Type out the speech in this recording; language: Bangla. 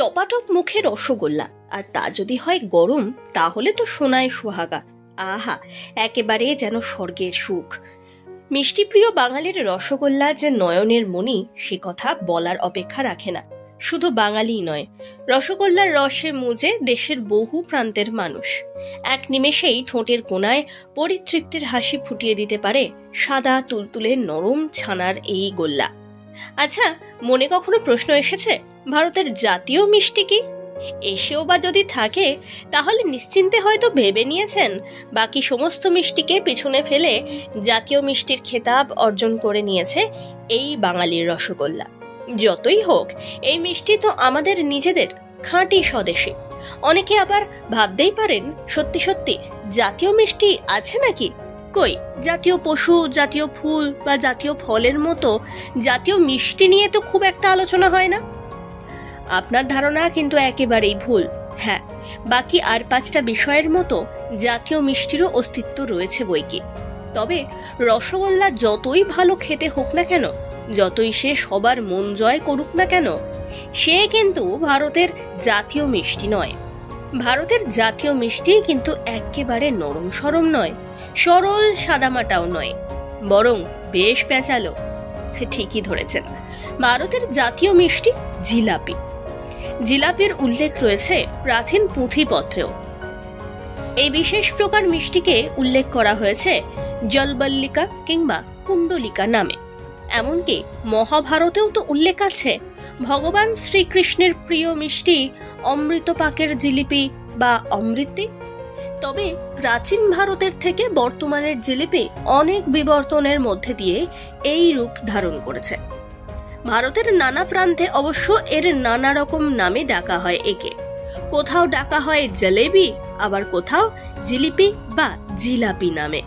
টপাটপ মুখে রসগোল্লা, আর তা যদি হয় গরম, তাহলে তো সোনায় সোহাগা। আহা, একেবারে যেন স্বর্গের সুখ। মিষ্টিপ্রিয় বাঙালির রসগোল্লা যে নয়নের মণি, সে কথা বলার অপেক্ষা রাখে না। শুধু বাঙালিই নয়, রসগোল্লার রসে মুজে দেশের বহু প্রান্তের মানুষ। এক নিমেষেই ঠোঁটের কোণায় পরিতৃপ্তির হাসি ফুটিয়ে দিতে পারে সাদা তুলতুলে নরম ছানার এই গোল্লা। আচ্ছা, মনে কখনো প্রশ্ন এসেছে ভারতের জাতীয় মিষ্টি কি? এসেও বা যদি থাকে, তাহলে নিশ্চিন্তে হয়তো ভেবে নিয়েছেন বাকি সমস্ত মিষ্টিকে পিছনে ফেলে জাতীয় মিষ্টির খেতাব অর্জন করে নিয়েছে এই বাঙালির রসগোল্লা। যতই হোক, এই মিষ্টি তো আমাদের নিজেদের, খাঁটি স্বদেশী। অনেকে আবার ভাবতেই পারেন, সত্যি সত্যি জাতীয় মিষ্টি আছে নাকি? কই, জাতীয় পশু, জাতীয় ফুল বা জাতীয় ফলের মতো জাতীয় মিষ্টি নিয়ে তো খুব একটা আলোচনা হয় না। আপনার ধারণা কিন্তু একেবারেই ভুল। হ্যাঁ, বাকি আর 5টা বিষয়ের মতো জাতীয় মিষ্টিরও অস্তিত্ব রয়েছে বইকি। তবে রসগোল্লা যতই ভালো খেতে হোক না কেন, যতই সে সবার মন জয় করুক না কেন, সে কিন্তু ভারতের জাতীয় মিষ্টি নয়। ভারতের জাতীয় মিষ্টি কিন্তু একেবারে নরম সরম নয়, সরল সাদামাটাও নয়, বরং বেশ পেঁচালো। ঠিকই ধরেছেন, ভারতের জাতীয় মিষ্টি জিলাপি। জিলাপির উল্লেখ রয়েছে প্রাচীন পুঁথিপত্রেও। এই বিশেষ প্রকার মিষ্টিকে উল্লেখ করা হয়েছে জলবল্লিকা কিংবা কুণ্ডলিকা নামে। এমনকি মহাভারতেও তো উল্লেখ আছে ভগবান শ্রীকৃষ্ণের প্রিয় মিষ্টি অমৃতপাকের জিলিপি বা অমৃতি। তবে প্রাচীন ভারতের থেকে বর্তমানের জিলিপি অনেক বিবর্তনের মধ্যে দিয়ে এই রূপ ধারণ করেছে। ভারতের নানা প্রান্তে অবশ্য এর নানা রকম নামে ডাকা হয় একে। কোথাও ডাকা হয় জলেবি, আবার কোথাও জিলিপি বা জিলাপি নামে।